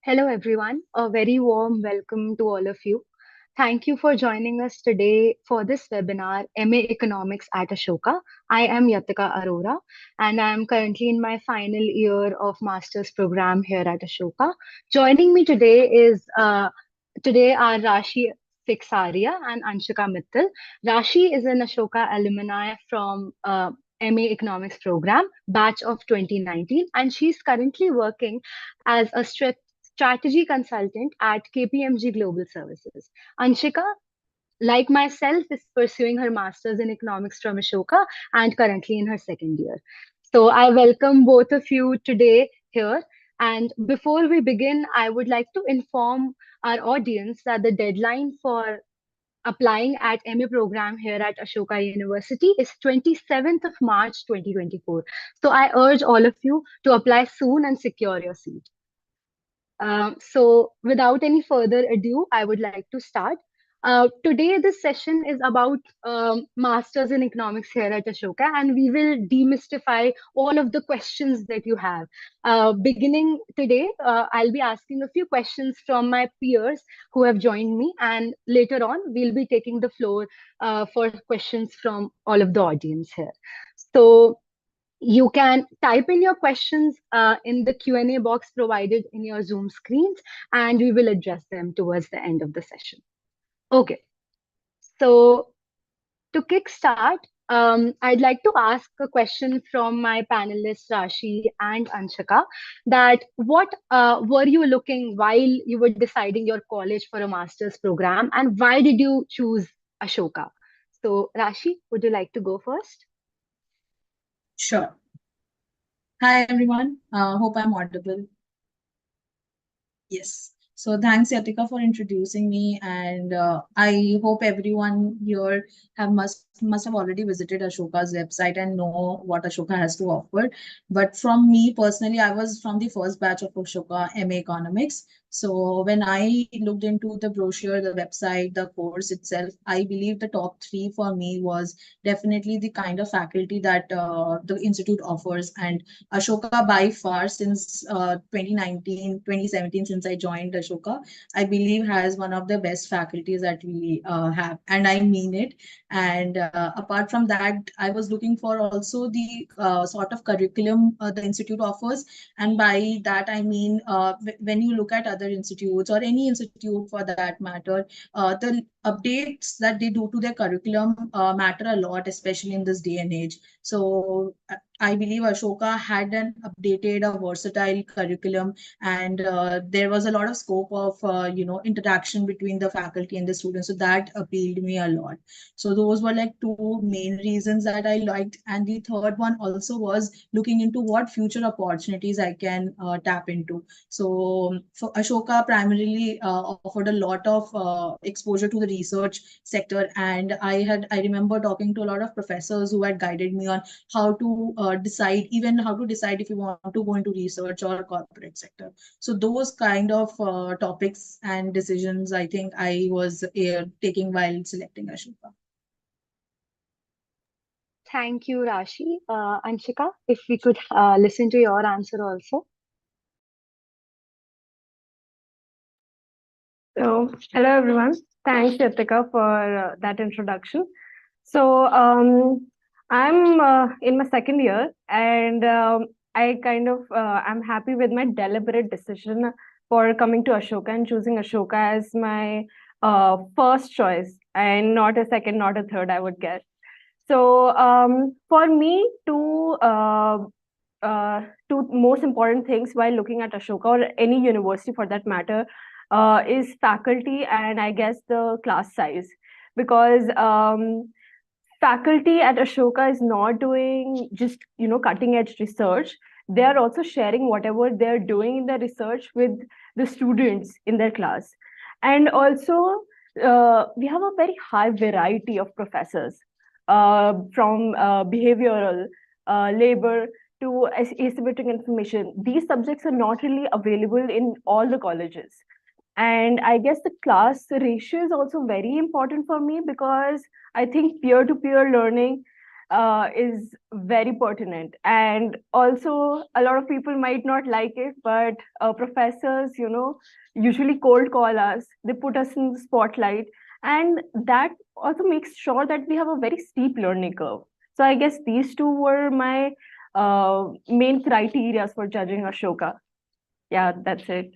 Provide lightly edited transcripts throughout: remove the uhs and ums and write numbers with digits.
Hello, everyone. A very warm welcome to all of you. Thank you for joining us today for this webinar, MA Economics at Ashoka. I am Yatika Arora, and I am currently in my final year of master's program here at Ashoka. Joining me today are Rashi Fiksaria and Anshika Mittal. Rashi is an Ashoka alumni from MA Economics program, batch of 2019, and she's currently working as a strategy consultant at KPMG Global Services. Anshika, like myself, is pursuing her master's in economics from Ashoka and currently in her second year. So I welcome both of you today here. And before we begin, I would like to inform our audience that the deadline for applying at MA program here at Ashoka University is 27th of March 2024. So I urge all of you to apply soon and secure your seat. So, without any further ado, I would like to start. Today, this session is about Masters in Economics here at Ashoka, and we will demystify all of the questions that you have. Beginning today, I'll be asking a few questions from my peers who have joined me, and later on, we'll be taking the floor for questions from all of the audience here. So, you can type in your questions in the Q&A box provided in your Zoom screens, and we will address them towards the end of the session. Okay, so to kickstart, I'd like to ask a question from my panelists Rashi and Anshika that what were you looking while you were deciding your college for a master's program, and why did you choose Ashoka? So Rashi, would you like to go first? Sure. Hi, everyone. Hope I'm audible. Yes. So thanks, Yatika, for introducing me, and I hope everyone here must have already visited Ashoka's website and know what Ashoka has to offer. But from me personally, I was from the first batch of Ashoka MA Economics. So when I looked into the brochure, the website, the course itself, I believe the top three for me was definitely the kind of faculty that the institute offers, and Ashoka by far since 2019, 2017, since I joined Ashoka, I believe has one of the best faculties that we have. And I mean it. And apart from that, I was looking for also the sort of curriculum the institute offers. And by that, I mean, when you look at other institutes or any institute for that matter, the updates that they do to their curriculum matter a lot, especially in this day and age. So I believe Ashoka had an updated, a versatile curriculum, and there was a lot of scope of interaction between the faculty and the students. So that appealed me a lot. So those were like two main reasons that I liked, and the third one also was looking into what future opportunities I can tap into. So for Ashoka, primarily offered a lot of exposure to the research sector, and I remember talking to a lot of professors who had guided me on how to decide, even how to decide if you want to go into research or corporate sector. So those kind of topics and decisions I think I was taking while selecting Ashoka. Thank you, Rashi. Anshika, if we could listen to your answer also. Hello everyone. Thanks, Yatika, for that introduction. So, I'm in my second year, and I kind of I'm happy with my deliberate decision for coming to Ashoka and choosing Ashoka as my first choice, and not a second, not a third, I would guess. So, for me, two most important things while looking at Ashoka or any university for that matter is faculty and I guess the class size. Because faculty at Ashoka is not doing just cutting edge research. They are also sharing whatever they're doing in the research with the students in their class. And also we have a very high variety of professors from behavioral, labor to asymmetric information. These subjects are not really available in all the colleges. And I guess the class ratio is also very important for me because I think peer to peer learning is very pertinent. And also, a lot of people might not like it, but professors, usually cold call us, they put us in the spotlight, and that also makes sure that we have a very steep learning curve. So I guess these two were my main criteria for judging Ashoka. Yeah, that's it.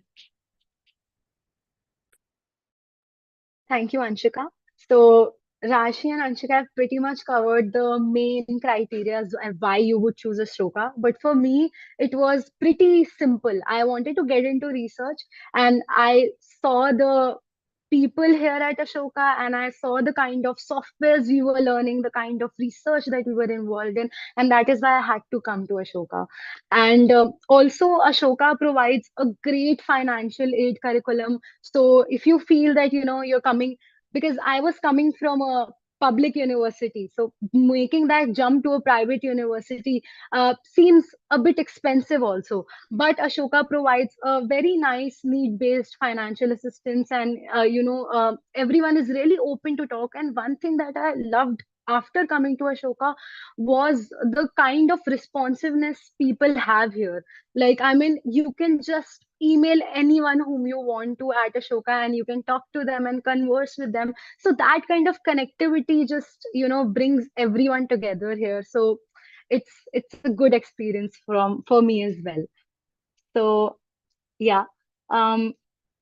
Thank you, Anshika. So, Rashi and Anshika have pretty much covered the main criteria and why you would choose Ashoka. But for me, it was pretty simple. I wanted to get into research, and I saw the people here at Ashoka, and I saw the kind of softwares we were learning, the kind of research that we were involved in, and that is why I had to come to Ashoka. And also, Ashoka provides a great financial aid curriculum. So if you feel that you're coming, because I was coming from a public university, so making that jump to a private university seems a bit expensive also. But Ashoka provides a very nice need based financial assistance, and everyone is really open to talk. And one thing that I loved after coming to Ashoka was the kind of responsiveness people have here. Like, I mean, you can just email anyone whom you want to at Ashoka, and you can talk to them and converse with them. So that kind of connectivity just brings everyone together here. So it's a good experience for me as well. So yeah. Um,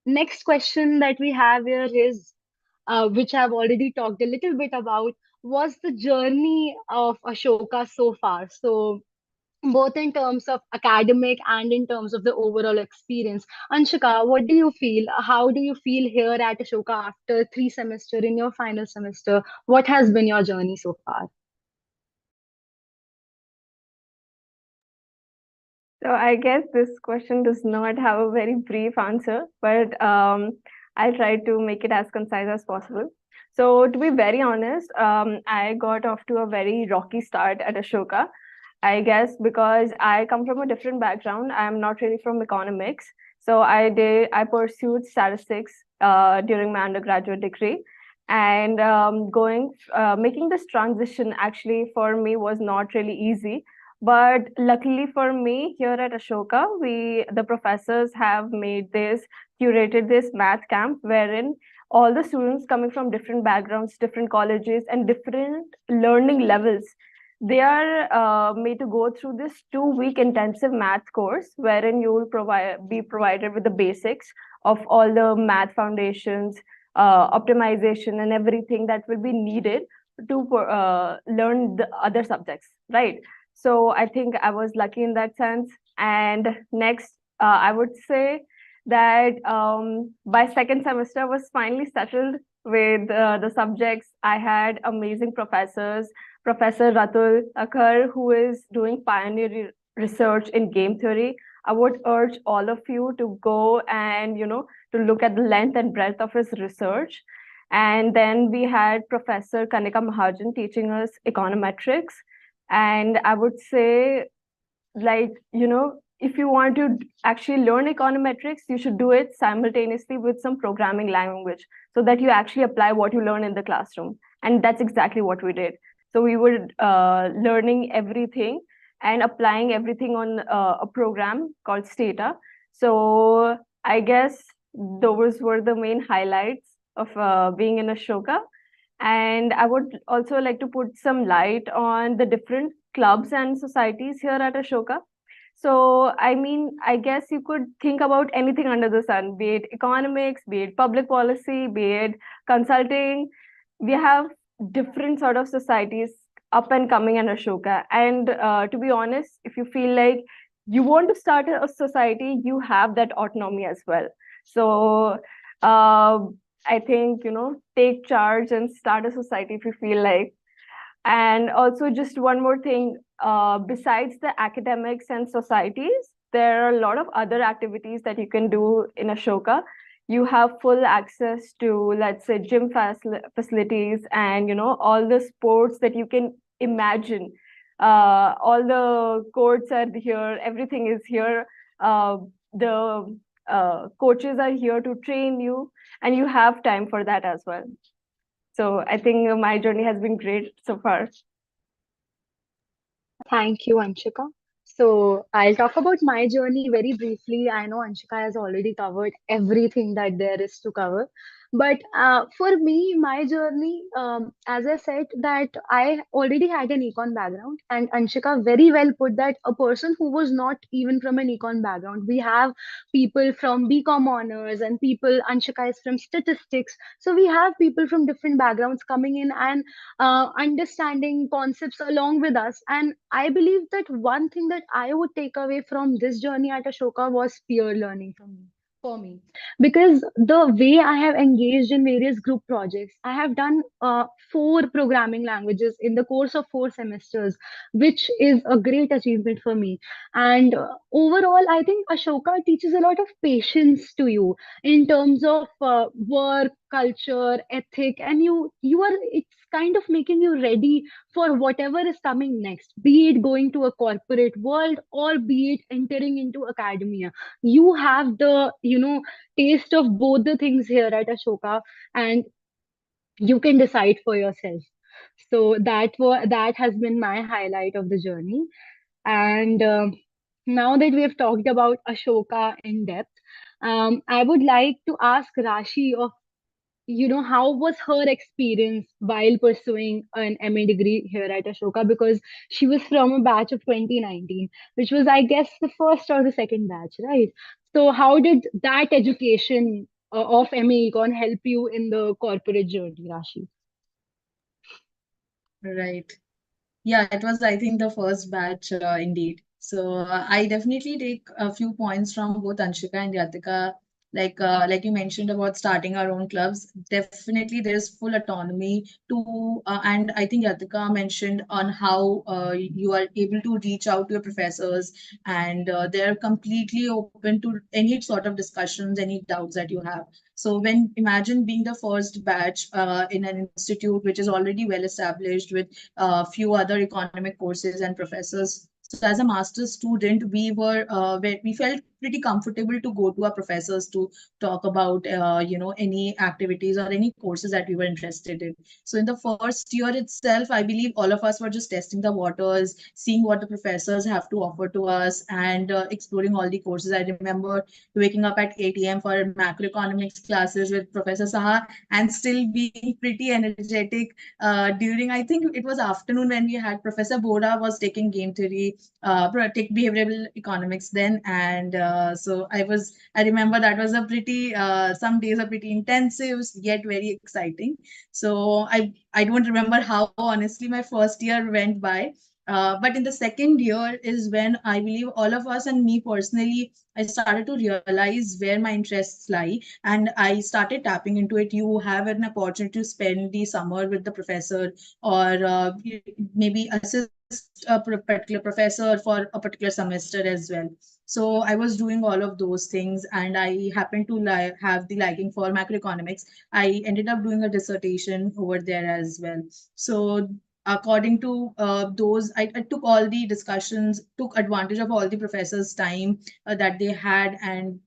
Next question that we have here is, which I've already talked a little bit about, was the journey of Ashoka so far. So both in terms of academic and in terms of the overall experience. Anshika, what do you feel? How do you feel here at Ashoka after 3 semester in your final semester? What has been your journey so far? So I guess this question does not have a very brief answer, but I'll try to make it as concise as possible. So to be very honest, I got off to a very rocky start at Ashoka. I guess because I come from a different background. I'm not really from economics. So I pursued statistics during my undergraduate degree. And making this transition actually for me was not really easy. But luckily for me, here at Ashoka, the professors have curated this math camp wherein all the students coming from different backgrounds, different colleges, and different learning levels, they are made to go through this 2 week intensive math course wherein you will be provided with the basics of all the math foundations, optimization, and everything that will be needed to learn the other subjects, right? So I think I was lucky in that sense. And next, I would say that by second semester, I was finally settled with the subjects. I had amazing professors. Professor Ratul Akhar, who is doing pioneer research in game theory. I would urge all of you to go and, to look at the length and breadth of his research. And then we had Professor Kanika Mahajan teaching us econometrics. And I would say, like, if you want to actually learn econometrics, you should do it simultaneously with some programming language so that you actually apply what you learn in the classroom. And that's exactly what we did. So we were learning everything and applying everything on a program called Stata. So I guess those were the main highlights of being in Ashoka. And I would also like to put some light on the different clubs and societies here at Ashoka. So, I mean, I guess you could think about anything under the sun, be it economics, be it public policy, be it consulting. We have different sort of societies up and coming in Ashoka. And to be honest, if you feel like you want to start a society, you have that autonomy as well. So, uh, I think, take charge and start a society if you feel like. And also, just one more thing, besides the academics and societies, there are a lot of other activities that you can do in Ashoka. You have full access to, let's say, gym facilities and, all the sports that you can imagine. All the courts are here, everything is here. The coaches are here to train you, and you have time for that as well. So I think my journey has been great so far. Thank you, Anshika. So, I'll talk about my journey very briefly. I know Anshika has already covered everything that there is to cover. But for me, my journey, as I said, that I already had an econ background, and Anshika very well put that a person who was not even from an econ background, we have people from BCom honors and people, Anshika is from statistics. So, we have people from different backgrounds coming in and understanding concepts along with us. And I believe that one thing that I would take away from this journey at Ashoka was peer learning from me. For me, because the way I have engaged in various group projects, I have done 4 programming languages in the course of 4 semesters, which is a great achievement for me. And overall, I think Ashoka teaches a lot of patience to you in terms of work, culture, ethic, and you are it's kind of making you ready for whatever is coming next, be it going to a corporate world or be it entering into academia. You have the taste of both the things here at Ashoka, and you can decide for yourself. So that has been my highlight of the journey. And now that we have talked about Ashoka in depth, I would like to ask Rashi of how was her experience while pursuing an MA degree here at Ashoka, because she was from a batch of 2019, which was, I guess, the first or the second batch, right? So how did that education of MA Econ help you in the corporate journey, Rashi? Right. Yeah, it was, I think, the first batch indeed. So I definitely take a few points from both Anshika and Yatika. Like you mentioned about starting our own clubs, definitely there is full autonomy to, and I think Yatika mentioned on how you are able to reach out to your professors, and they're completely open to any sort of discussions, any doubts that you have. So when imagine being the first batch in an institute which is already well established with a few other economic courses and professors. So as a master's student, we felt pretty comfortable to go to our professors to talk about any activities or any courses that we were interested in. So in the first year itself, I believe all of us were just testing the waters, seeing what the professors have to offer to us, and exploring all the courses. I remember waking up at 8 a.m. for macroeconomics classes with Professor Saha and still being pretty energetic during, I think it was afternoon when we had Professor Boda was taking game theory, take behavioral economics then, and so I remember that was a pretty some days are pretty intensive yet very exciting. So I don't remember how honestly my first year went by. But in the second year is when I believe all of us and me personally, I started to realize where my interests lie, and I started tapping into it. You have an opportunity to spend the summer with the professor, or maybe assist a particular professor for a particular semester as well. So I was doing all of those things, and I happened to have the liking for macroeconomics. I ended up doing a dissertation over there as well. So according to those, I took all the discussions, took advantage of all the professors' time that they had, and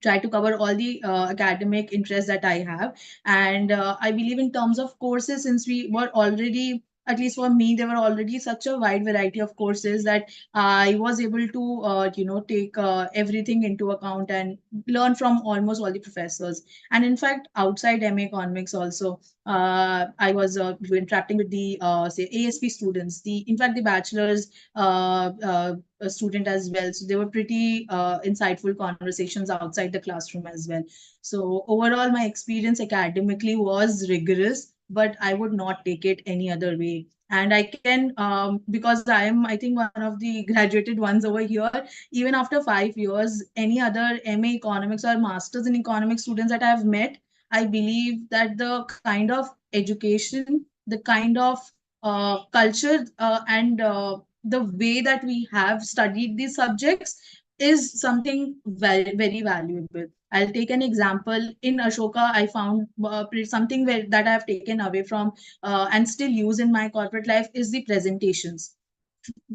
try to cover all the academic interests that I have. And I believe in terms of courses, since we were already, at least for me, there were already such a wide variety of courses that I was able to, take everything into account and learn from almost all the professors. And in fact, outside MA Economics also, I was interacting with the, say, ASP students, in fact, the bachelor's student as well. So they were pretty insightful conversations outside the classroom as well. So overall, my experience academically was rigorous, but I would not take it any other way. And I can, because I am, I think, one of the graduated ones over here, even after 5 years, any other MA economics or masters in economics students that I have met, I believe that the kind of education, the kind of culture, and the way that we have studied these subjects is something very, very valuable. I'll take an example. In Ashoka, I found something that I have taken away from and still use in my corporate life is the presentations.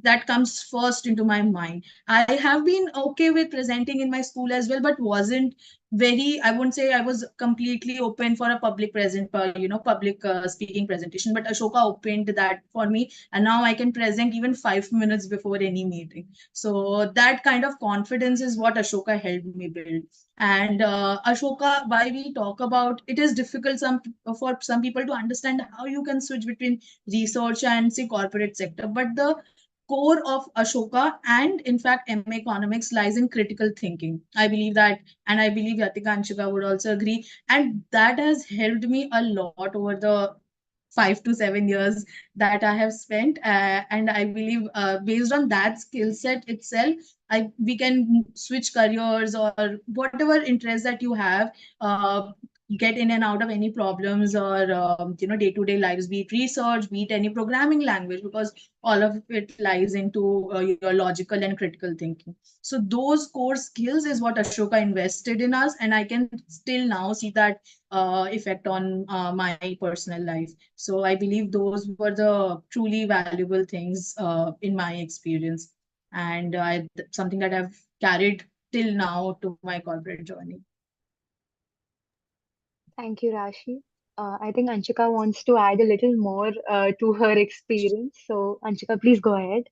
That comes first into my mind. I have been okay with presenting in my school as well, but wasn't very, I wouldn't say I was completely open for a public present, public speaking presentation, but Ashoka opened that for me, and now I can present even 5 minutes before any meeting. So that kind of confidence is what Ashoka helped me build. And Ashoka, why we talk about it is difficult for some people to understand how you can switch between research and say corporate sector, but the core of Ashoka and in fact MA economics lies in critical thinking. I believe that, and I believe Yatika and Shika would also agree. And that has helped me a lot over the 5 to 7 years that I have spent. And I believe based on that skill set itself, we can switch careers or whatever interest that you have, get in and out of any problems or day-to-day lives, be it research, be it any programming language, because all of it lies into your logical and critical thinking. So those core skills is what Ashoka invested in us, and I can still now see that effect on my personal life. So I believe those were the truly valuable things in my experience, and something that I've carried till now to my corporate journey. Thank you, Rashi. I think Anshika wants to add a little more to her experience. So, Anshika, please go ahead.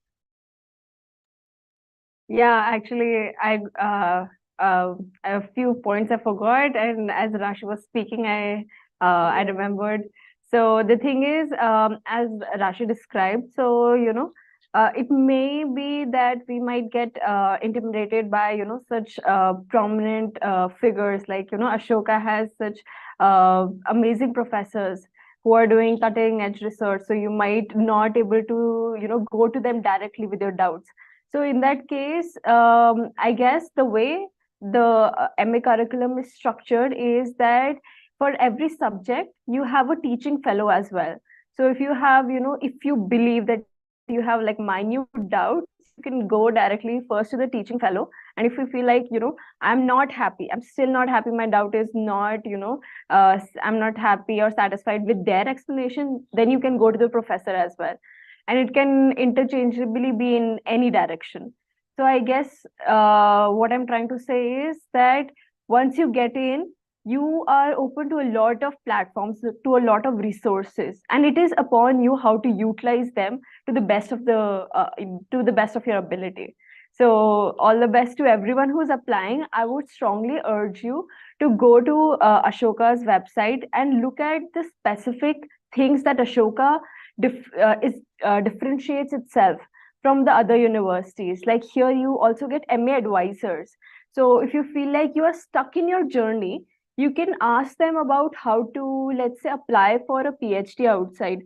Yeah, actually, a few points I forgot, and as Rashi was speaking, I remembered. So the thing is, as Rashi described, so it may be that we might get intimidated by such prominent figures, like Ashoka has such amazing professors who are doing cutting edge research. So you might not able to go to them directly with your doubts. So in that case, I guess the way the MA curriculum is structured is that for every subject, you have a teaching fellow as well. So if you have, if you believe that you have like minute doubts, you can go directly first to the teaching fellow. And if you feel like, I'm not happy, I'm still not happy, my doubt is not, I'm not happy or satisfied with their explanation, then you can go to the professor as well, and it can interchangeably be in any direction. So I guess what I'm trying to say is that once you get in, you are open to a lot of platforms, to a lot of resources, and it is upon you how to utilize them to the best of your ability. So all the best to everyone who's applying. I would strongly urge you to go to Ashoka's website and look at the specific things that Ashoka differentiates itself from the other universities. Like here, you also get MA advisors. So if you feel like you are stuck in your journey, you can ask them about how to, let's say, apply for a PhD outside.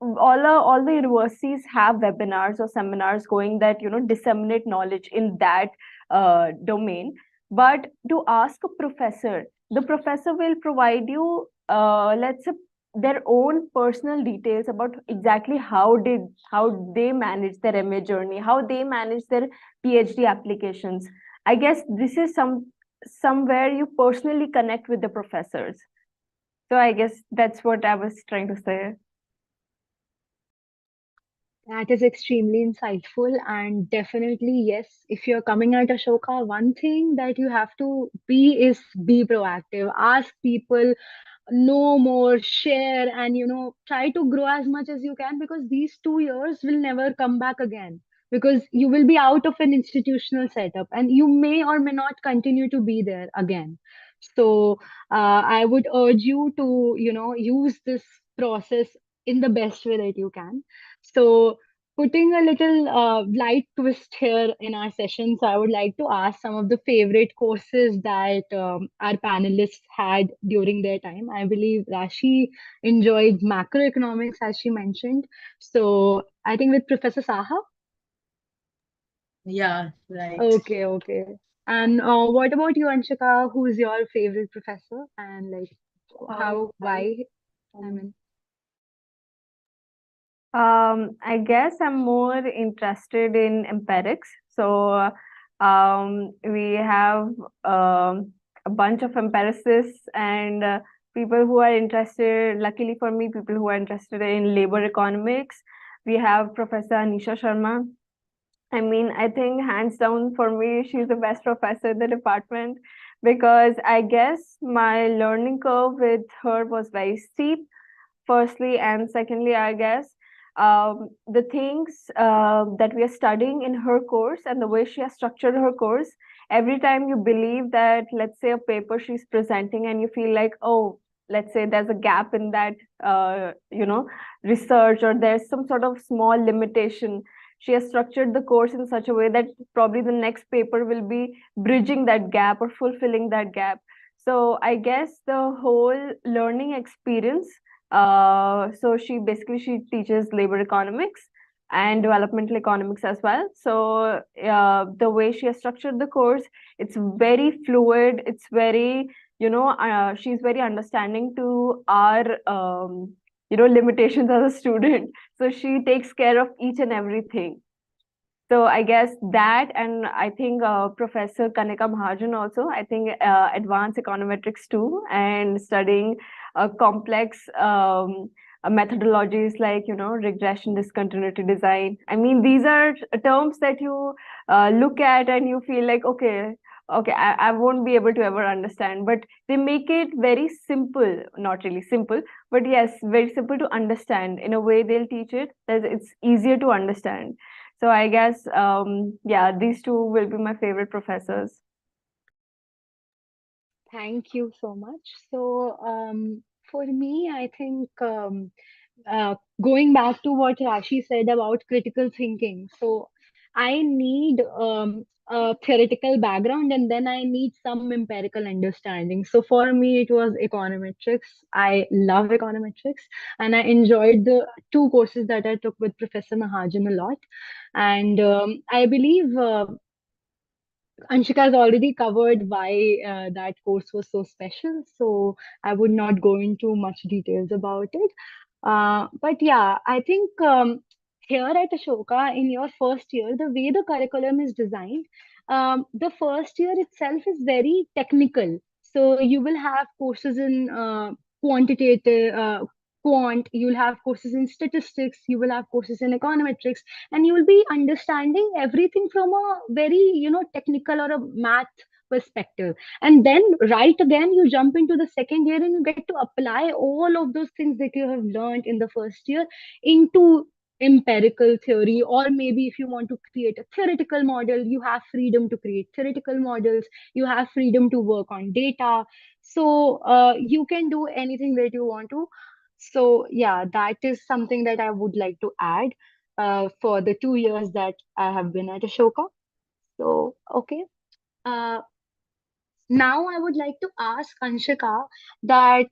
All the universities have webinars or seminars going that disseminate knowledge in that domain. But to ask a professor, the professor will provide you, let's say, their own personal details about exactly how they manage their MA journey, how they manage their PhD applications. I guess this is somewhere you personally connect with the professors. So I guess that's what I was trying to say. That is extremely insightful, and definitely, yes, if you're coming at Ashoka, one thing that you have to be proactive. Ask people, know more, share, and try to grow as much as you can, because these 2 years will never come back again, because you will be out of an institutional setup and you may or may not continue to be there again. So I would urge you to use this process in the best way that you can. So, putting a little light twist here in our session, so I would like to ask some of the favorite courses that our panelists had during their time. I believe Rashi enjoyed macroeconomics, as she mentioned. So, I think with Professor Saha. Yeah, right. Okay, okay. And what about you, Anshika? Who's your favorite professor? And like, how, why? I mean, I guess I'm more interested in empirics. So we have a bunch of empiricists and people who are interested, luckily for me, people who are interested in labor economics. We have Professor Anisha Sharma. I mean, I think hands down for me, she's the best professor in the department. because I guess my learning curve with her was very steep, firstly, and secondly, I guess the things that we are studying in her course and the way she has structured her course, every time you believe that, let's say, a paper she's presenting and you feel like, oh, let's say there's a gap in that research, or there's some sort of small limitation, she has structured the course in such a way that probably the next paper will be bridging that gap or fulfilling that gap. So I guess the whole learning experience, so she teaches labor economics and developmental economics as well. So the way she has structured the course, it's very fluid. It's very, she's very understanding to our limitations as a student. So she takes care of each and everything. So I guess that, and I think Professor Kanika Mahajan also, I think advanced econometrics too, and studying complex methodologies like, regression, discontinuity design. I mean, these are terms that you look at and you feel like, okay, I won't be able to ever understand, but they make it very simple, not really simple, but yes, very simple to understand. In a way, they'll teach it that it's easier to understand. So I guess, yeah, these two will be my favorite professors. Thank you so much. So, for me, I think going back to what Rashi said about critical thinking, so I need a theoretical background and then I need some empirical understanding. So for me, it was econometrics. I love econometrics and I enjoyed the two courses that I took with Professor Mahajan a lot. And I believe Anshika has already covered why that course was so special, so I would not go into much details about it. But yeah, I think here at Ashoka, in your first year, the way the curriculum is designed, the first year itself is very technical. So you will have courses in quantitative, quant, you'll have courses in statistics, you will have courses in econometrics, and you will be understanding everything from a very technical or a math perspective. And then right again you jump into the second year and you get to apply all of those things that you have learned in the first year into empirical theory. Or maybe if you want to create a theoretical model, you have freedom to create theoretical models, you have freedom to work on data. So you can do anything that you want to. So yeah, that is something that I would like to add for the 2 years that I have been at Ashoka. So, okay. Uh, Now I would like to ask Anshika that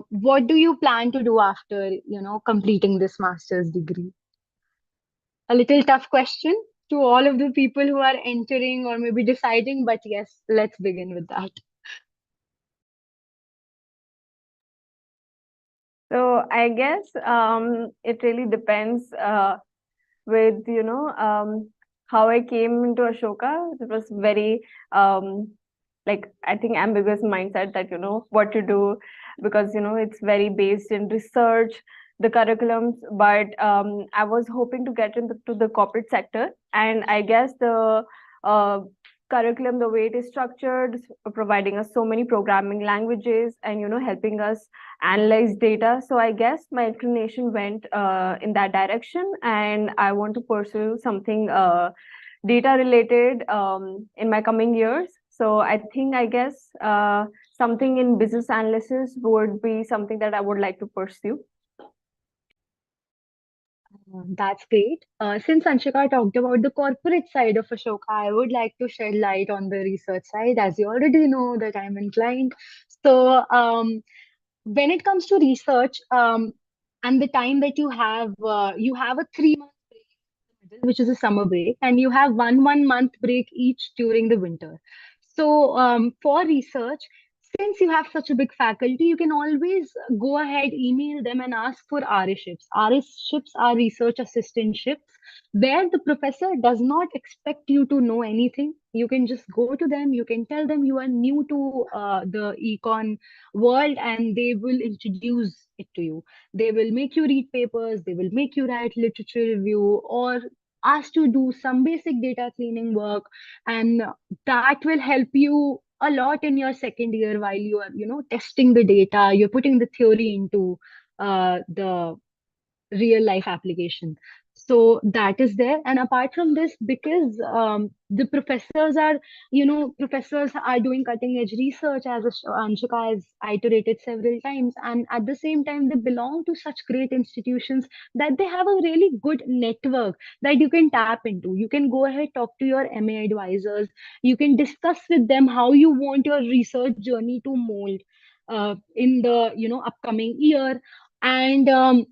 what do you plan to do after, completing this master's degree? A little tough question to all of the people who are entering or maybe deciding, but yes, let's begin with that. So I guess it really depends with, how I came into Ashoka. It was very like, I think, ambiguous mindset that, what to do, because it's very based in research, the curriculums. But I was hoping to get into the corporate sector, and I guess the uh, curriculum, the way it is structured, providing us so many programming languages, and helping us analyze data. So I guess my inclination went in that direction, and I want to pursue something data related in my coming years. So I think, I guess, something in business analysis would be something that I would like to pursue. That's great. Since Anshika talked about the corporate side of Ashoka, I would like to shed light on the research side, as you already know that I'm inclined. So, when it comes to research, and the time that you have a 3 month break, which is a summer break, and you have one month break each during the winter. So, for research, since you have such a big faculty, you can always go ahead, email them, and ask for RShips. RShips are research assistantships, where the professor does not expect you to know anything. You can just go to them, you can tell them you are new to the econ world, and they will introduce it to you. They will make you read papers, they will make you write literature review, or asked to do some basic data cleaning work, and that will help you a lot in your second year while you are, testing the data, you're putting the theory into the real life application. So that is there. And apart from this, because the professors are doing cutting edge research, as Anshuka has iterated several times, and at the same time they belong to such great institutions that they have a really good network that you can tap into. You can go ahead, talk to your MA advisors, you can discuss with them how you want your research journey to mold in the upcoming year. And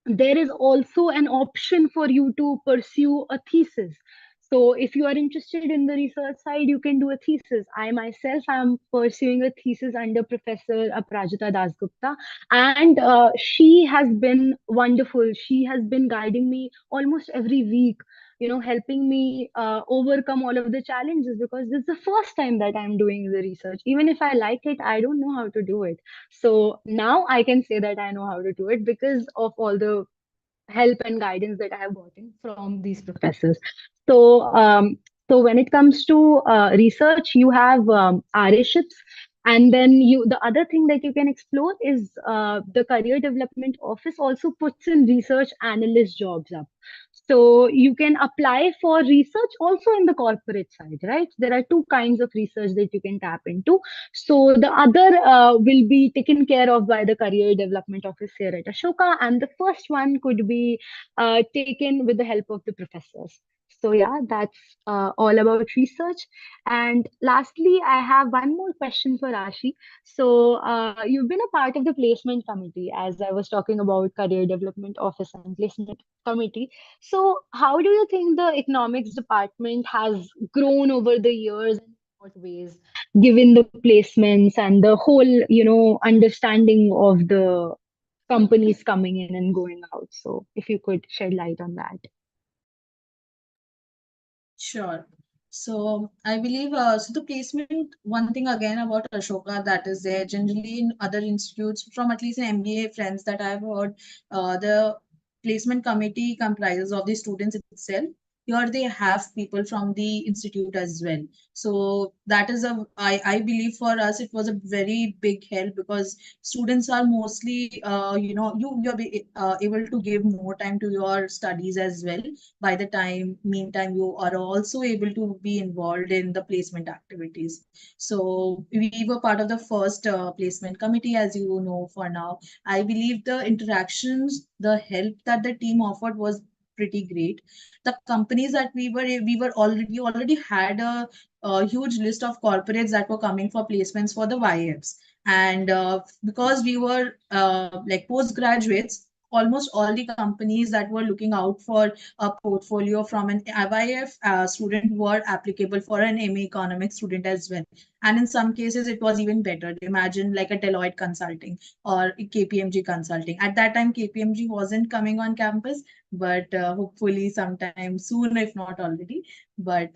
there is also an option for you to pursue a thesis. So if you are interested in the research side, you can do a thesis. I myself am pursuing a thesis under Professor Aprajita Dasgupta, and she has been wonderful. She has been guiding me almost every week, helping me overcome all of the challenges, because this is the first time that I'm doing the research. Even if I like it, I don't know how to do it. So now I can say that I know how to do it because of all the help and guidance that I have gotten from these professors. So, so when it comes to research, you have RAships, and then the other thing that you can explore is the Career Development Office also puts in research analyst jobs up. So you can apply for research also in the corporate side, right? There are two kinds of research that you can tap into. So the other will be taken care of by the Career Development Office here at Ashoka, and the first one could be taken with the help of the professors. So yeah, that's all about research. And lastly, I have one more question for Rashi. So you've been a part of the placement committee, as I was talking about Career Development Office and Placement Committee. So how do you think the economics department has grown over the years? In what ways, given the placements and the whole, understanding of the companies coming in and going out? So if you could shed light on that. Sure. So I believe so the placement, one thing again about Ashoka that is there generally in other institutes from at least in MBA friends that I've heard, the placement committee comprises of the students itself. Here they have people from the institute as well. So that is I believe for us it was a very big help because students are mostly you're able to give more time to your studies as well. By the time meantime you are also able to be involved in the placement activities. So we were part of the first placement committee, as you know. For now, I believe the interactions, the help that the team offered was pretty great. The companies that we already had a huge list of corporates that were coming for placements for the YFs. And because we were like postgraduates, almost all the companies that were looking out for a portfolio from an IYF student were applicable for an MA economics student as well. And in some cases, it was even better. Imagine like a Deloitte consulting or KPMG consulting. At that time, KPMG wasn't coming on campus, but hopefully sometime soon, if not already. But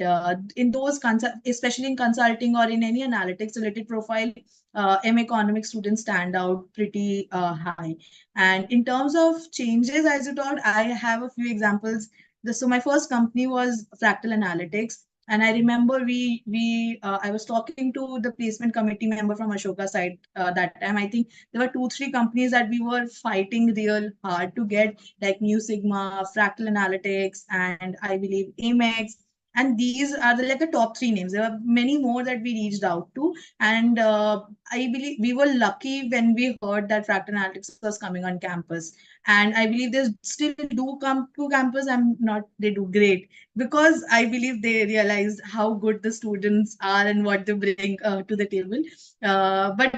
in those, especially in consulting or in any analytics related profile, M economics students stand out pretty high. And in terms of changes, as you told, I have a few examples. So my first company was Fractal Analytics. And I remember I was talking to the placement committee member from Ashoka side that time. I think there were 2, 3 companies that we were fighting real hard to get, like New Sigma, Fractal Analytics, and I believe Amex. And these are like the top 3 names. There were many more that we reached out to, and I believe we were lucky when we heard that Fractal Analytics was coming on campus. And I believe they still do come to campus. I'm not, they do great because I believe they realized how good the students are and what they bring to the table. But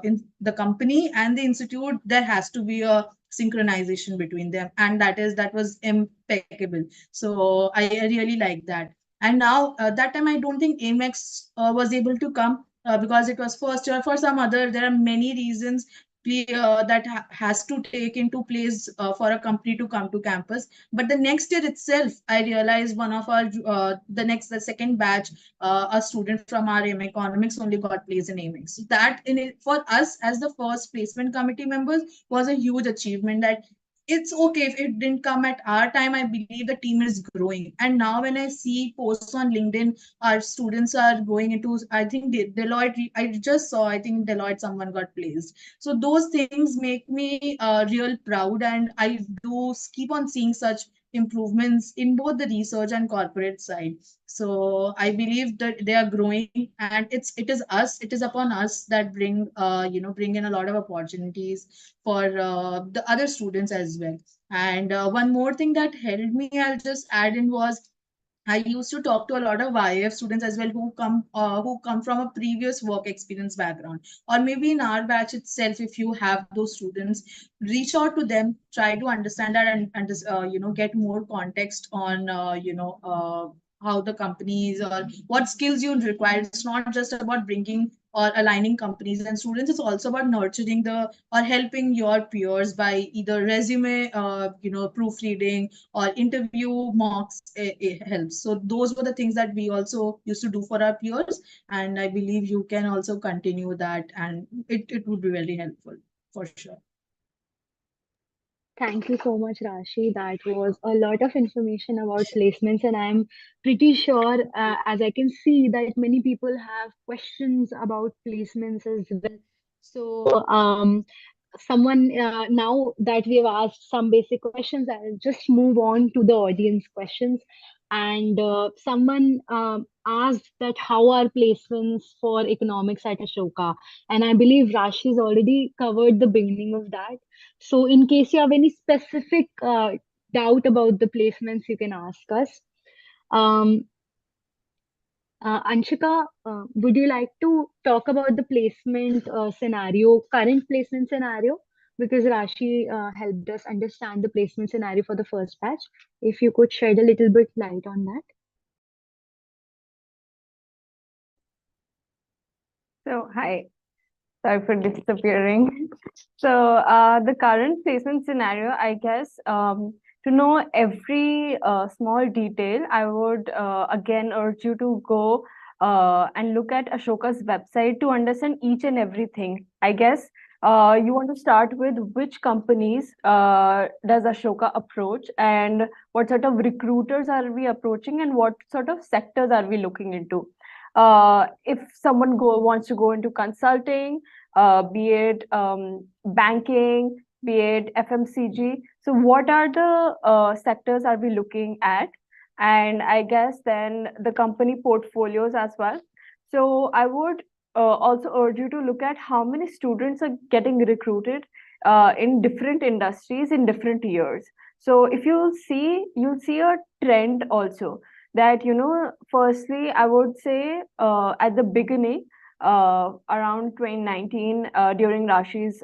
in the company and the institute, there has to be a synchronization between them, and that was impeccable. So I really like that. And now that time I don't think Amex was able to come because it was first year. For some other, there are many reasons that has to take into place for a company to come to campus. But the next year itself, I realized one of our the second batch, a student from our M economics only got placed in Amex. So that in it, for us as the first placement committee members was a huge achievement. That it's okay if it didn't come at our time. I believe the team is growing. And now when I see posts on LinkedIn, our students are going into, I think Deloitte, I just saw, I think Deloitte, someone got placed. So those things make me real proud. And I do keep on seeing such improvements in both the research and corporate side. So I believe that they are growing, and it is upon us that bring in a lot of opportunities for the other students as well. And one more thing that helped me, I'll just add in, was I used to talk to a lot of YF students as well who come from a previous work experience background, or maybe in our batch itself. If you have those students, reach out to them, try to understand that, and get more context on how the companies or what skills you require. It's not just about bringing or aligning companies and students. It's also about nurturing the or helping your peers by either resume, proofreading, or interview mocks. It helps. So those were the things that we also used to do for our peers, and I believe you can also continue that, and it would be very helpful for sure. Thank you so much, Rashi. That was a lot of information about placements, and I'm pretty sure, as I can see, that many people have questions about placements as well. So, someone now that we have asked some basic questions, I'll just move on to the audience questions. And someone asked that how are placements for economics at Ashoka? And I believe Rashi's already covered the beginning of that. So, in case you have any specific doubt about the placements, you can ask us. Um, Anshika, would you like to talk about the placement scenario, current placement scenario? Because Rashi helped us understand the placement scenario for the first batch. If you could shed a little bit light on that. So, hi. Sorry for disappearing. So, the current placement scenario, I guess, to know every small detail, I would again urge you to go and look at Ashoka's website to understand each and everything. I guess you want to start with which companies does Ashoka approach, and what sort of recruiters are we approaching, and what sort of sectors are we looking into. If someone wants to go into consulting, be it banking, be it FMCG. So, what are the sectors are we looking at? And I guess then the company portfolios as well. So, I would also urge you to look at how many students are getting recruited in different industries in different years. So, if you'll see a trend also that, firstly, I would say at the beginning, around 2019 during Rashi's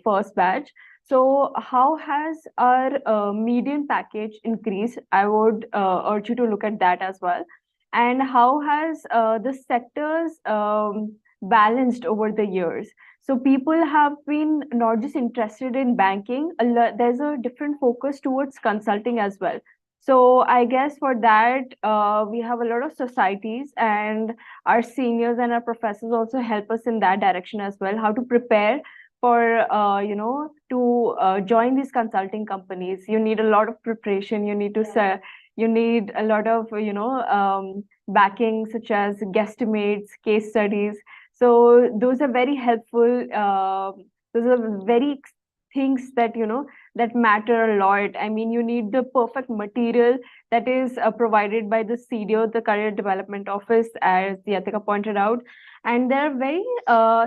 first batch. So, how has our median package increased? I would urge you to look at that as well. And how has the sectors balanced over the years? So, people have been not just interested in banking, there's a different focus towards consulting as well. So, I guess for that, we have a lot of societies, and our seniors and our professors also help us in that direction as well, how to prepare for to join these consulting companies. You need a lot of preparation. You need to you need a lot of backing, such as guesstimates, case studies. So those are very helpful. Those are very things that that matter a lot. I mean, you need the perfect material that is provided by the CDO, the Career Development Office, as Yatika pointed out. And there are very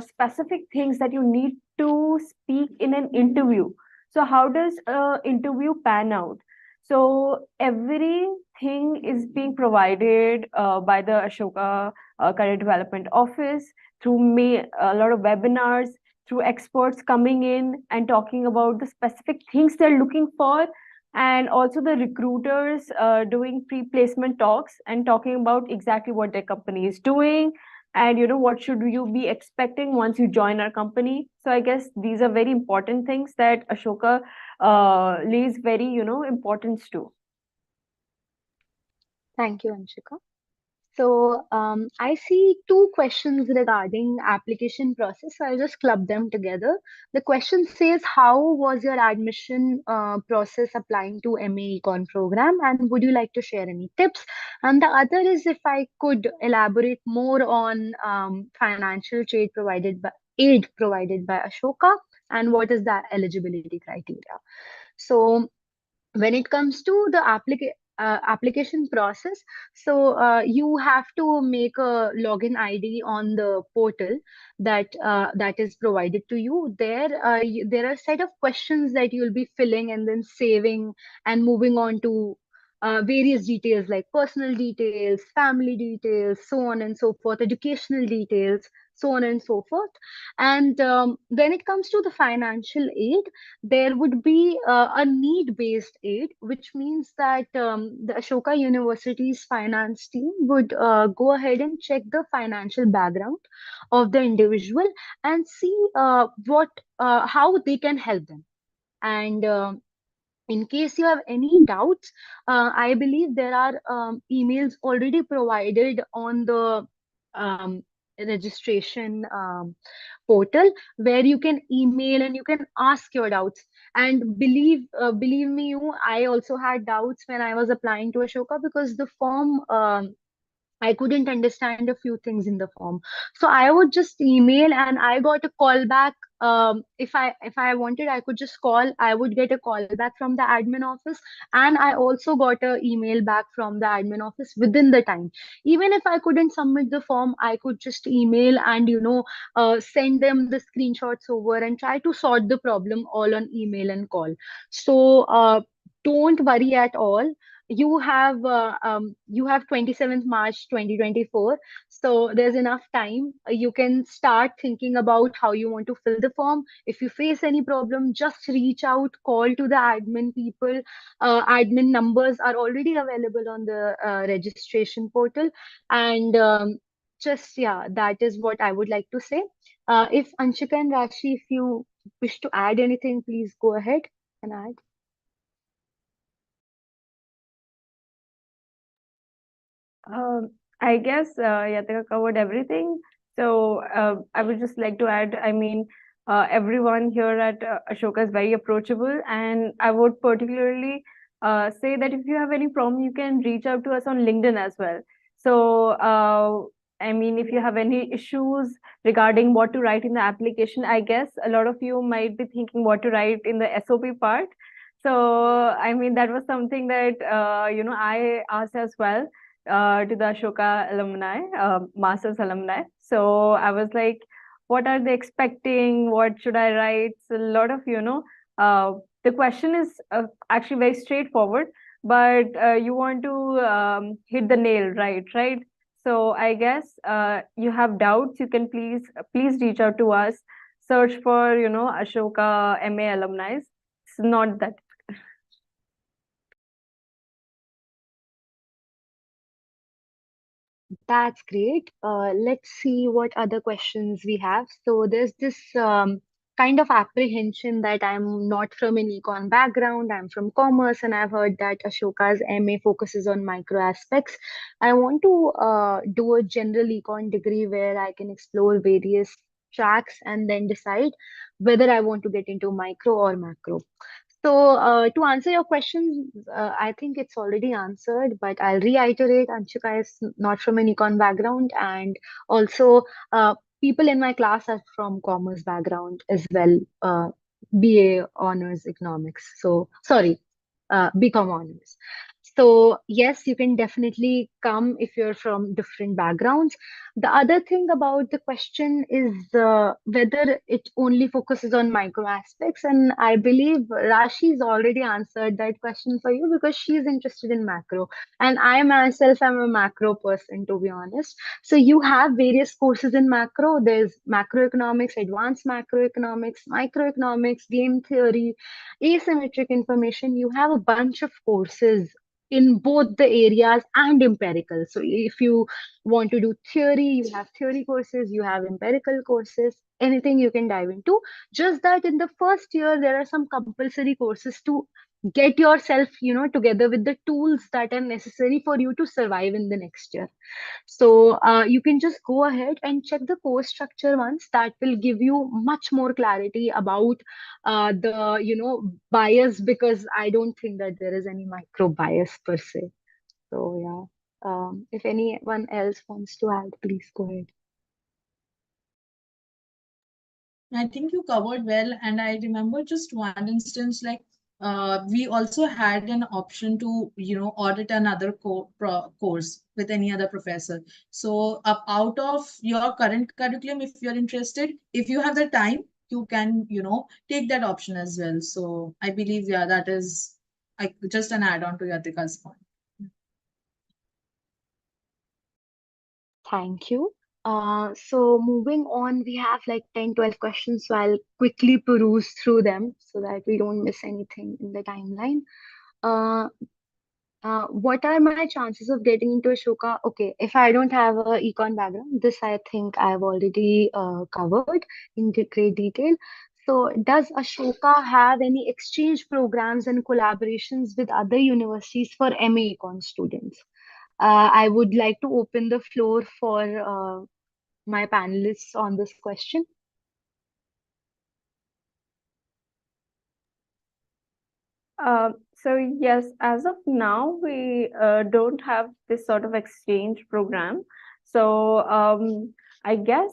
specific things that you need to speak in an interview. So, how does interview pan out? So, everything is being provided by the Ashoka Career Development Office through a lot of webinars, through experts coming in and talking about the specific things they're looking for, and also the recruiters doing pre-placement talks and talking about exactly what their company is doing, and what should you be expecting once you join our company. So I guess these are very important things that Ashoka lays very importance to. Thank you, Anshika. So I see two questions regarding application process. So I'll just club them together. The question says, how was your admission process applying to MA Econ program, and would you like to share any tips? And the other is, if I could elaborate more on financial aid provided by Ashoka, and what is the eligibility criteria. So when it comes to the application process, so you have to make a login ID on the portal that is provided to you. There are a set of questions that you'll be filling and then saving and moving on to various details like personal details, family details, so on and so forth, educational details, so on and so forth. And when it comes to the financial aid, there would be a need-based aid, which means that the Ashoka University's finance team would go ahead and check the financial background of the individual and see how they can help them. And in case you have any doubts, I believe there are emails already provided on the um, registration portal where you can email and you can ask your doubts. And believe me, I also had doubts when I was applying to Ashoka because the form I couldn't understand a few things in the form. So I would just email and I got a call back. If I wanted, I could just call. I would get a call back from the admin office, and I also got a email back from the admin office within the time. Even if I couldn't submit the form, I could just email and send them the screenshots over and try to sort the problem all on email and call. So don't worry at all. You have 27th March 2024, so there's enough time. You can start thinking about how you want to fill the form. If you face any problem, just reach out, call to the admin people. Admin numbers are already available on the registration portal. And just, yeah, that is what I would like to say. If Anshika and Rashi, if you wish to add anything, please go ahead and add. Um, I guess Yatika covered everything. So I would just like to add, I mean, everyone here at Ashoka is very approachable, and I would particularly say that if you have any problem, you can reach out to us on LinkedIn as well. So I mean, if you have any issues regarding what to write in the application, I guess a lot of you might be thinking what to write in the SOP part. So I mean, that was something that I asked as well to the Ashoka alumni, master's alumni. So I was like, what are they expecting? What should I write? So a lot of, the question is actually very straightforward, but you want to hit the nail right? So I guess you have doubts, you can please reach out to us. Search for, Ashoka MA alumni. It's not that. That's great. Let's see what other questions we have. So there's this kind of apprehension that I'm not from an econ background, I'm from commerce, and I've heard that Ashoka's MA focuses on micro aspects. I want to do a general econ degree where I can explore various tracks and then decide whether I want to get into micro or macro. So, to answer your question, I think it's already answered, but I'll reiterate. Anshika is not from an econ background, and also people in my class are from commerce background as well, BA honors economics. So, sorry, BCom honors. So, yes, you can definitely come if you're from different backgrounds. The other thing about the question is whether it only focuses on micro aspects. And I believe Rashi's already answered that question for you because she's interested in macro. And I myself am a macro person, to be honest. So you have various courses in macro. There's macroeconomics, advanced macroeconomics, microeconomics, game theory, asymmetric information. You have a bunch of courses in both the areas and empirical. So if you want to do theory, you have theory courses, you have empirical courses. anything you can dive into. Just that in the first year, there are some compulsory courses to get yourself, together with the tools that are necessary for you to survive in the next year. So you can just go ahead and check the course structure once. That will give you much more clarity about the, bias, because I don't think that there is any micro bias per se. So yeah. If anyone else wants to add, please go ahead. I think you covered well, and I remember just one instance like we also had an option to audit another course with any other professor. So out of your current curriculum, if you're interested, if you have the time, you can take that option as well. So I believe that is just an add-on to Yatika's point. Thank you. So moving on, we have like 10, 12 questions. So I'll quickly peruse through them so that we don't miss anything in the timeline. Uh, what are my chances of getting into Ashoka? Okay, if I don't have a econ background, this I think I've already covered in great detail. So, does Ashoka have any exchange programs and collaborations with other universities for MA Econ students? I would like to open the floor for my panelists on this question. So yes, as of now, we don't have this sort of exchange program. So I guess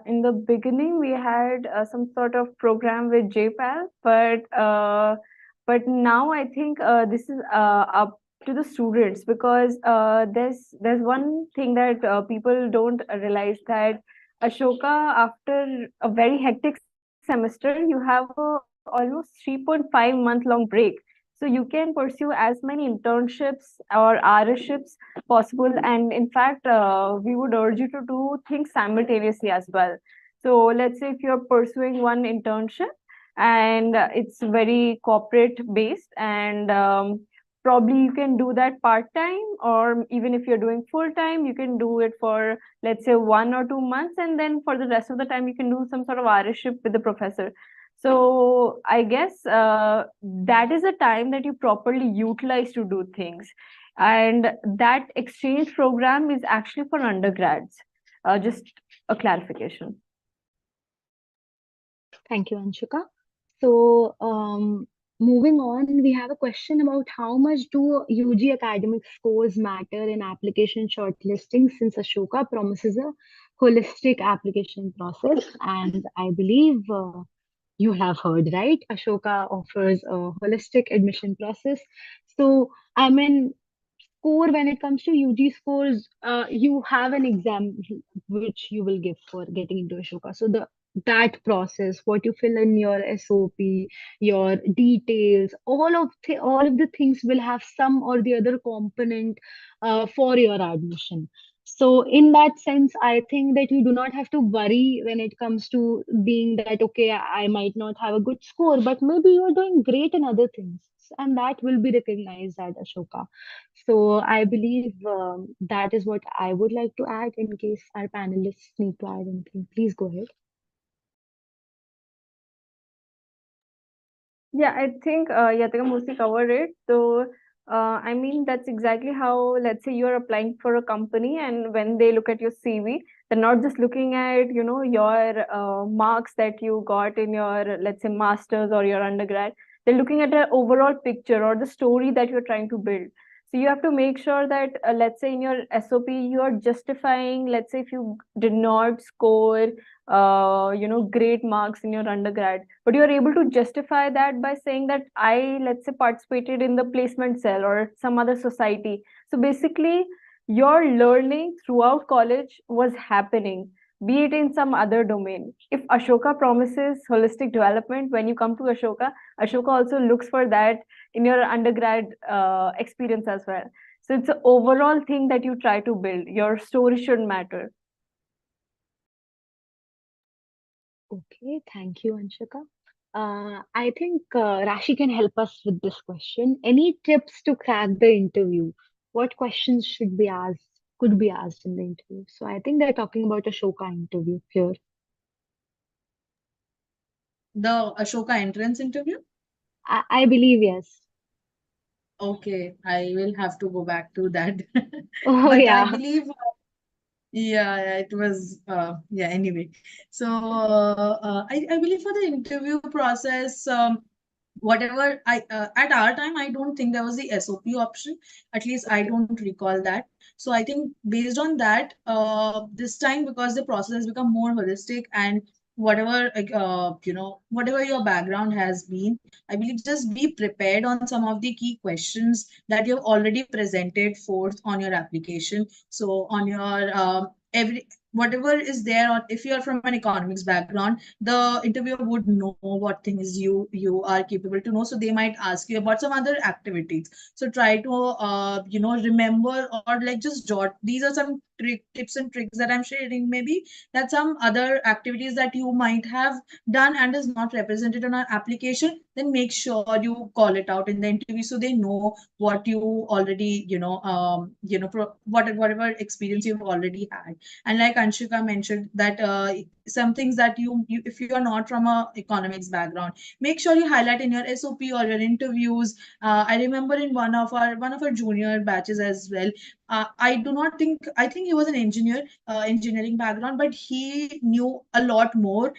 in the beginning we had some sort of program with JPAL, but now I think this is up to the students, because there's one thing that people don't realize, that Ashoka, after a very hectic semester, you have a almost 3.5 month long break. So you can pursue as many internships or RShips possible. And in fact, we would urge you to do things simultaneously as well. So let's say if you're pursuing one internship and it's very corporate based, and probably you can do that part time, or even if you're doing full time, you can do it for, let's say, 1 or 2 months, and then for the rest of the time you can do some sort of RShip with the professor. So I guess that is a time that you properly utilize to do things. And that exchange program is actually for undergrads. Just a clarification. Thank you, Anshika. So, moving on, we have a question about how much do UG academic scores matter in application shortlisting, since Ashoka promises a holistic application process. And I believe you have heard, right? Ashoka offers a holistic admission process. So, I mean, score when it comes to UG scores, you have an exam which you will give for getting into Ashoka. So that process, what you fill in your SOP, your details, all of the things will have some or the other component for your admission. So in that sense, I think that you do not have to worry when it comes to being that, okay, I might not have a good score, but maybe you're doing great in other things, and that will be recognized at Ashoka. So I believe that is what I would like to add in case our panelists need to add anything. Please go ahead. Yeah, I think Yatika mostly covered it. So, I mean, that's exactly how, let's say you're applying for a company, and when they look at your CV, they're not just looking at, your marks that you got in your, let's say, master's or your undergrad. They're looking at the overall picture or the story that you're trying to build. So you have to make sure that, let's say in your SOP, you are justifying, let's say if you did not score, great marks in your undergrad, but you're able to justify that by saying that I, let's say, participated in the placement cell or some other society. So basically, your learning throughout college was happening, be it in some other domain. If Ashoka promises holistic development, when you come to Ashoka, Ashoka also looks for that in your undergrad experience as well. So it's an overall thing that you try to build. Your story should matter. Okay, thank you, Anshika. I think Rashi can help us with this question. Any tips to crack the interview? What questions could be asked in the interview? So I think they're talking about a Ashoka interview here. The Ashoka entrance interview? I believe yes. Okay, I will have to go back to that. Oh But I yeah. believe, yeah, it was, yeah, anyway. So, I believe for the interview process, whatever at our time, I don't think there was the SOP option. At least I Okay. don't recall that. So I think based on that, this time, because the process has become more holistic, and whatever whatever your background has been, I believe just be prepared on some of the key questions that you've already presented forth on your application. So on your every whatever is there, or if you are from an economics background, the interviewer would know what things you are capable to know, so they might ask you about some other activities. So try to remember, or like just jot, these are some tips and tricks that I'm sharing, maybe that some other activities that you might have done and is not represented on our application, then make sure you call it out in the interview so they know what you already whatever experience you've already had. And like Anshika mentioned, that some things that you, if you are not from a economics background, make sure you highlight in your SOP or your interviews. I remember in one of our junior batches as well. I do not think, I think he was an engineering background, but he knew a lot more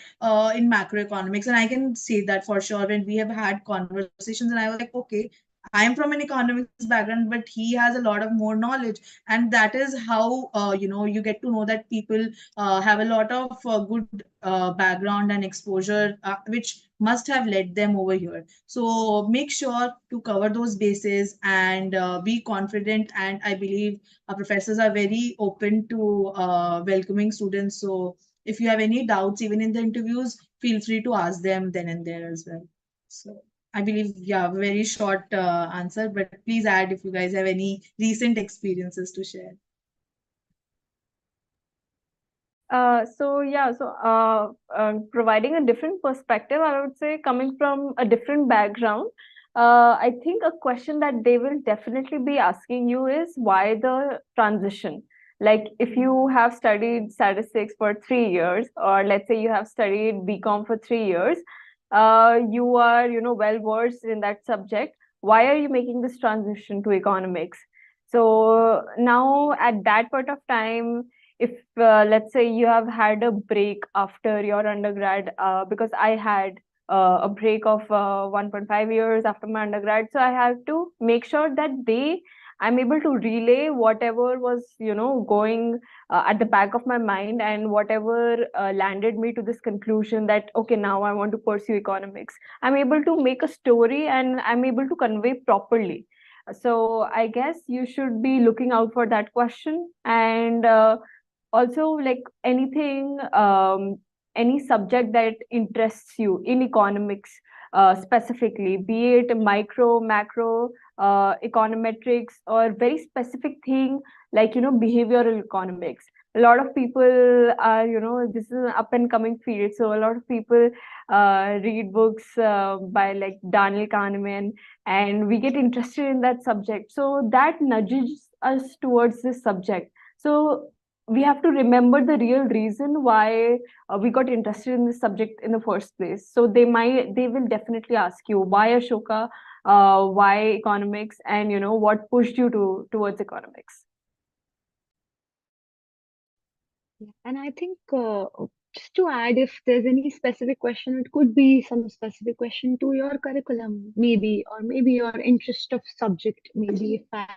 in macroeconomics, and I can say that for sure when we have had conversations, and I was like, okay, I'm from an economics background, but he has a lot of more knowledge, and that is how you get to know that people have a lot of good background and exposure, which must have led them over here. So make sure to cover those bases and be confident. And I believe our professors are very open to welcoming students. So if you have any doubts, even in the interviews, feel free to ask them then and there as well. So I believe, yeah, very short answer, but please add if you guys have any recent experiences to share. Providing a different perspective, I would say, coming from a different background, I think a question that they will definitely be asking you is why the transition? Like, if you have studied statistics for 3 years, or let's say you have studied BCom for 3 years, you are, well versed in that subject. Why are you making this transition to economics? So now, at that point of time, if let's say you have had a break after your undergrad, because I had a break of 1.5 years after my undergrad, so I have to make sure that I'm able to relay whatever was going at the back of my mind, and whatever landed me to this conclusion that okay, now I want to pursue economics. I'm able to make a story and I'm able to convey properly. So I guess you should be looking out for that question. And also, like, any subject that interests you in economics, specifically, be it micro, macro, econometrics, or very specific thing like behavioral economics. A lot of people are, this is an up and coming field, so a lot of people read books by like Daniel Kahneman, and we get interested in that subject, so that nudges us towards this subject. So we have to remember the real reason why we got interested in this subject in the first place. So they will definitely ask you why Ashoka, why economics, and what pushed you towards economics. Yeah. And I think just to add, if there's any specific question, it could be some specific question to your curriculum, maybe, or maybe your interest of subject. Maybe if I'm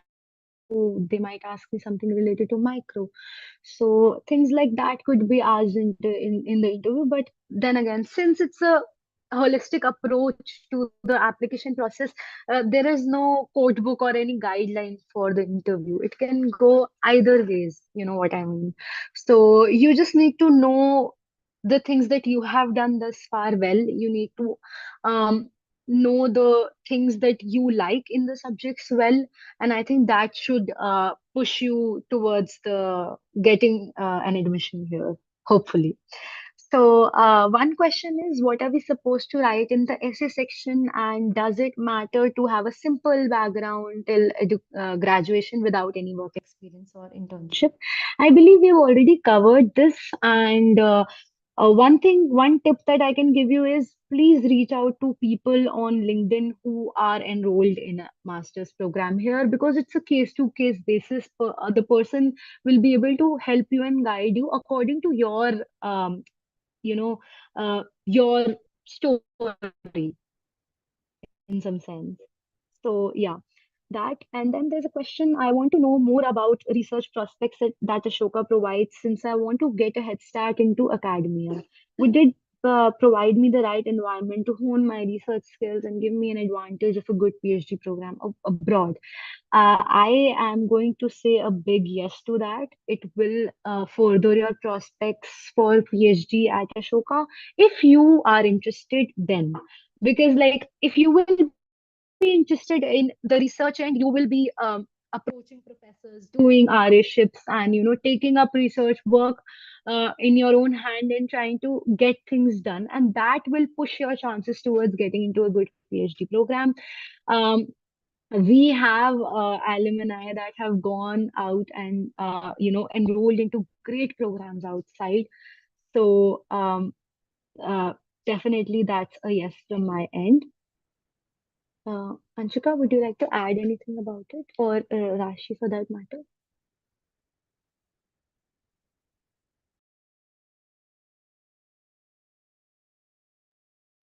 into macro, they might ask me something related to micro. So things like that could be asked in the interview. But then again, since it's a holistic approach to the application process, there is no code book or any guidelines for the interview. It can go either ways, you know what I mean. So you just need to know the things that you have done thus far well. You need to um, know the things that you like in the subjects well, and I think that should push you towards the getting an admission here, hopefully. So, one question is, what are we supposed to write in the essay section, and does it matter to have a simple background till graduation without any work experience or internship? I believe we've already covered this, and One tip that I can give you is please reach out to people on LinkedIn who are enrolled in a master's program here, because it's a case to case basis. The person will be able to help you and guide you according to your, you know, your story in some sense. So yeah, that. And then there's a question I want to know more about research prospects that Ashoka provides, since I want to get a head start into academia. Would it provide me the right environment to hone my research skills and give me an advantage of a good PhD program abroad? I am going to say a big yes to that. It will further your prospects for PhD at Ashoka if you are interested then. Because like if you will be interested in the research end, you will be approaching professors, doing RAships, and taking up research work in your own hand and trying to get things done, and that will push your chances towards getting into a good PhD program. Um, we have alumni that have gone out and enrolled into great programs outside. So uh, definitely that's a yes from my end. Anshika, would you like to add anything about it, or Rashi for that matter?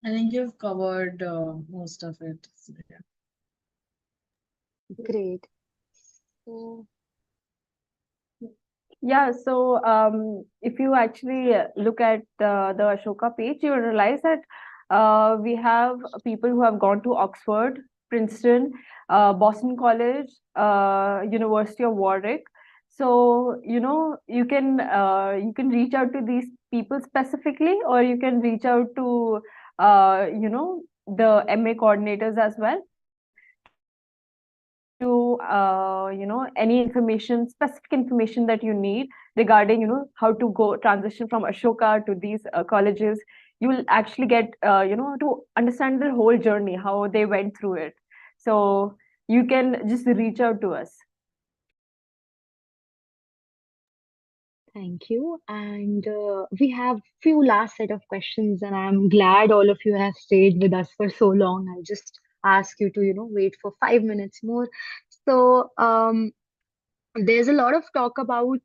I think you've covered most of it. So, yeah. Great. So Yeah, so if you actually look at the Ashoka page, you will realize that we have people who have gone to Oxford, Princeton, Boston College, University of Warwick. So you can reach out to these people specifically, or you can reach out to the MA coordinators as well to any information, specific information that you need regarding how to go transition from Ashoka to these colleges. You will actually get to understand the whole journey, how they went through it. So you can just reach out to us. thank you. And we have few last set of questions, and I'm glad all of you have stayed with us for so long. I'll just ask you to, wait for 5 minutes more. So, there's a lot of talk about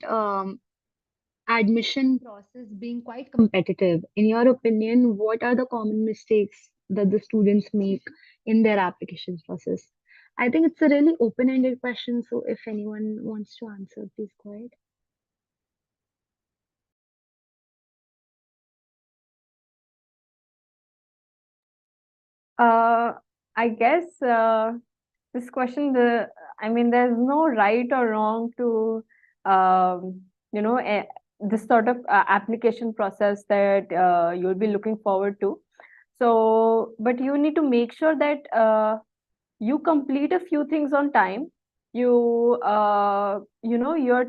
admission process being quite competitive. In your opinion, what are the common mistakes that the students make in their application process? I think it's a really open-ended question, so if anyone wants to answer, please go ahead. Uh, I guess this question, I mean, there's no right or wrong to, um, this sort of application process that you'll be looking forward to. So, but you need to make sure that you complete a few things on time. You're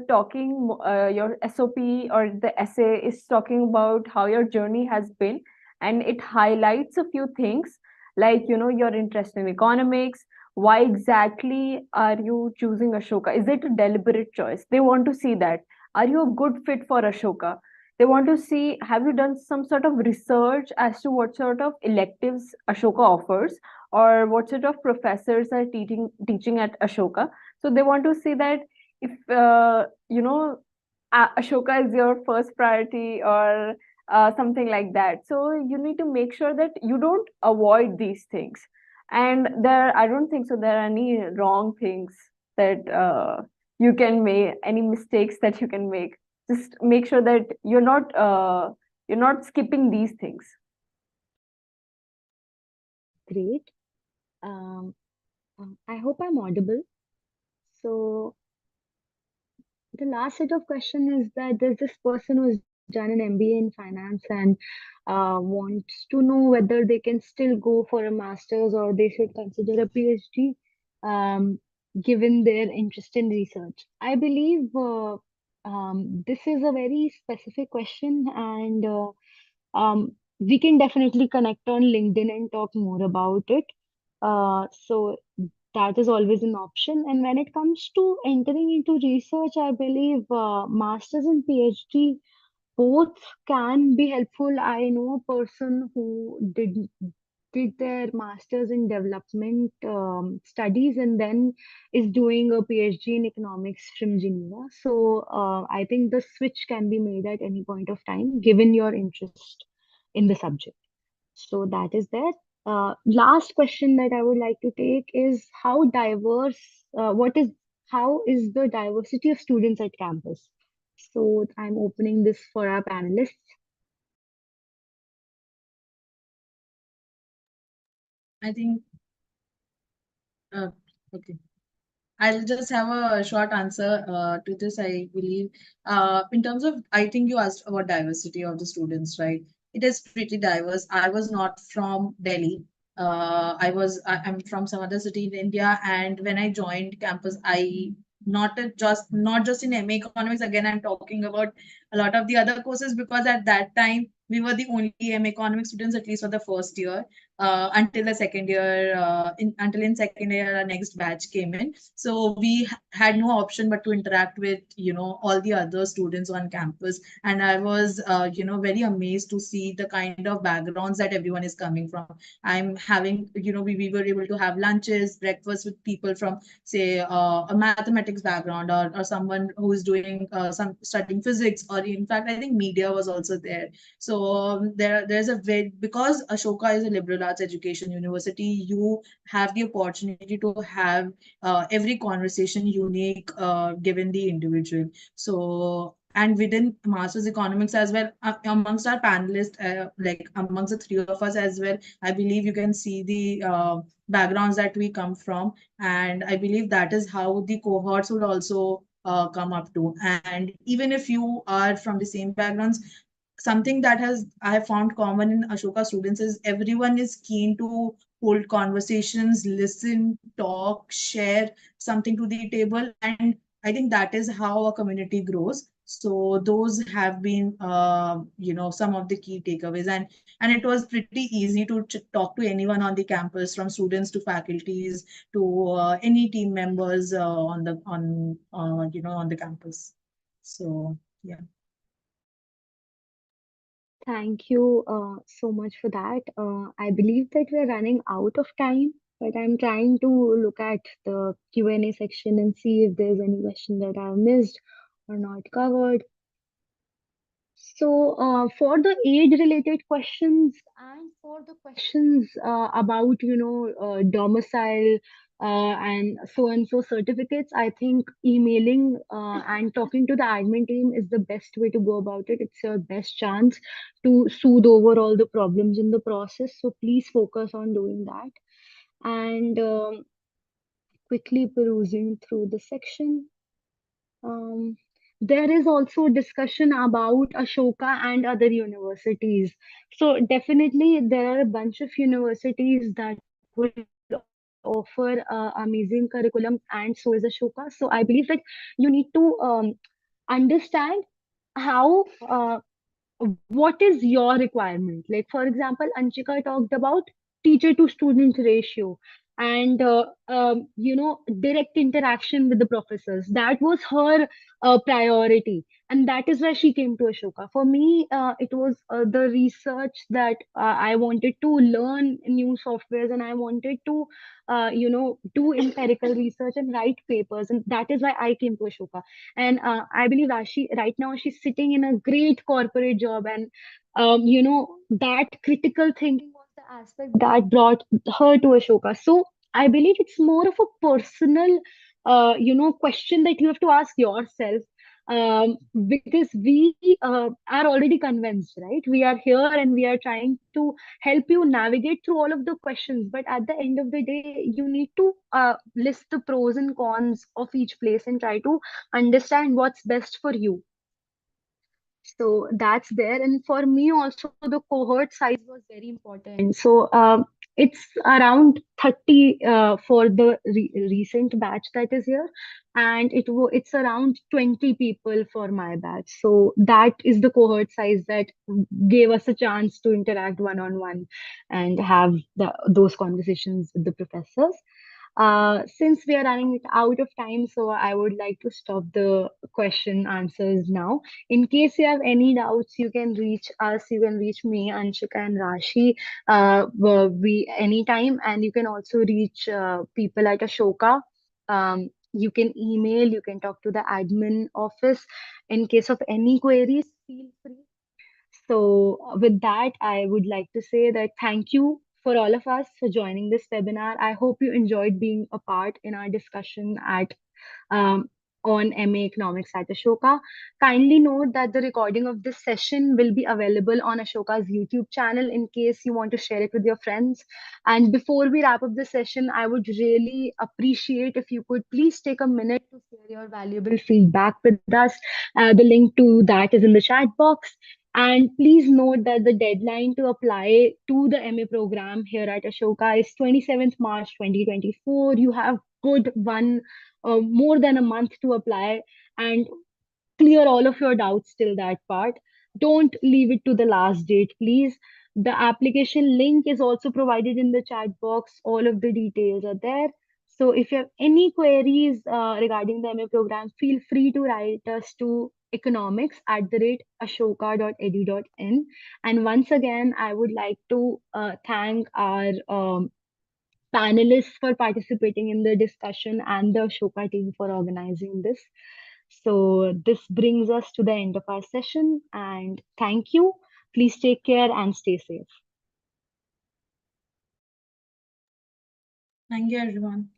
talking, your SOP or the essay is talking about how your journey has been, and it highlights a few things like your interest in economics. Why exactly are you choosing Ashoka? Is it a deliberate choice? They want to see that. Are you a good fit for Ashoka? They want to see, have you done some sort of research as to what sort of electives Ashoka offers, or what sort of professors are teaching at Ashoka. So they want to see that if Ashoka is your first priority, or something like that. So you need to make sure that you don't avoid these things. And I don't think so there are any wrong things that you can make, any mistakes that you can make. Just make sure that you're not skipping these things. Great. Um, I hope I'm audible. So the last set of question is that there's this person who's done an MBA in finance and wants to know whether they can still go for a master's or they should consider a PhD, um, given their interest in research. I believe this is a very specific question, and we can definitely connect on LinkedIn and talk more about it. So that is always an option. And when it comes to entering into research, I believe masters and PhD both can be helpful. I know a person who did their masters in development studies and then is doing a PhD in economics from Geneva. So I think the switch can be made at any point of time, given your interest in the subject. So that is there. Last question that I would like to take is how diverse, how is the diversity of students at campus? So I'm opening this for our panelists. I think, uh, okay. I'll just have a short answer to this. I believe, in terms of, I think you asked about diversity of the students, right? It is pretty diverse. I was not from Delhi. I'm from some other city in India, and when I joined campus, I not just in MA Economics. Again, I'm talking about a lot of the other courses because at that time we were the only MA Economics students, at least for the first year, until the second year. Until in second year, our next batch came in, so we had no option but to interact with all the other students on campus. And I was very amazed to see the kind of backgrounds that everyone is coming from. I'm having, we were able to have lunches, breakfast with people from, say, a mathematics background, or someone who is doing some studying physics, or in fact I think media was also there. So there's a very, because Ashoka is a liberal arts education university, you have the opportunity to have every conversation unique, given the individual. So, and within masters economics as well, amongst our panelists, like amongst the three of us as well, I believe you can see the backgrounds that we come from, and I believe that is how the cohorts would also come up to. And even if you are from the same backgrounds, something that has I have found common in Ashoka students is everyone is keen to hold conversations, listen, talk, share something to the table. And I think that is how a community grows. So those have been, some of the key takeaways. And it was pretty easy to talk to anyone on the campus, from students to faculties to any team members on the campus. So yeah. Thank you so much for that. I believe that we're running out of time, but I'm trying to look at the Q&A section and see if there's any question that I've missed or not covered. So, for the age-related questions and for the questions about, domicile and so certificates, I think emailing and talking to the admin team is the best way to go about it. It's your best chance to soothe over all the problems in the process. So, please focus on doing that. And quickly perusing through the section. Um, there is also discussion about Ashoka and other universities. So definitely there are a bunch of universities that will offer amazing curriculum, and so is Ashoka. So I believe that you need to understand how what is your requirement. Like for example, Anchika talked about teacher to student ratio and direct interaction with the professors. That was her priority, and that is why she came to Ashoka. For me, it was the research that I wanted to learn new softwares, and I wanted to do empirical research and write papers, and that is why I came to Ashoka. And I believe Rashi right now she's sitting in a great corporate job, and that critical thinking was the aspect that brought her to Ashoka. So I believe it's more of a personal question that you have to ask yourself, because we are already convinced, right? We are here and we are trying to help you navigate through all of the questions, but at the end of the day you need to list the pros and cons of each place and try to understand what's best for you. So that's there. And for me also, the cohort size was very important. So it's around 30 for the recent batch that is here, and it's around 20 people for my batch. So that is the cohort size that gave us a chance to interact one on one and have those conversations with the professors. Since we are running out of time, so I would like to stop the question answers now. In case you have any doubts, you can reach us. You can reach me, Anshika and Rashi, we anytime, and you can also reach people at Ashoka. You can email. You can talk to the admin office. In case of any queries, feel free. So, with that, I would like to say that thank you for all of us for joining this webinar. I hope you enjoyed being a part in our discussion at um, on MA Economics at Ashoka. Kindly note that the recording of this session will be available on Ashoka's YouTube channel in case you want to share it with your friends. And before we wrap up the session, I would really appreciate if you could please take a minute to share your valuable feedback with us. The link to that is in the chat box. And please note that the deadline to apply to the MA program here at Ashoka is 27th March 2024. You have good one more than a month to apply and clear all of your doubts till that part. Don't leave it to the last date, please. The application link is also provided in the chat box. All of the details are there. So if you have any queries regarding the MA program, feel free to write us to economics@ashoka.edu.in. And once again, I would like to thank our panelists for participating in the discussion and the Ashoka team for organizing this. So, this brings us to the end of our session, and thank you. Please take care and stay safe. Thank you, everyone.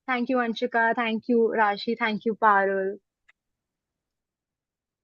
Thank you, Anshika. Thank you, Rashi. Thank you, Parul.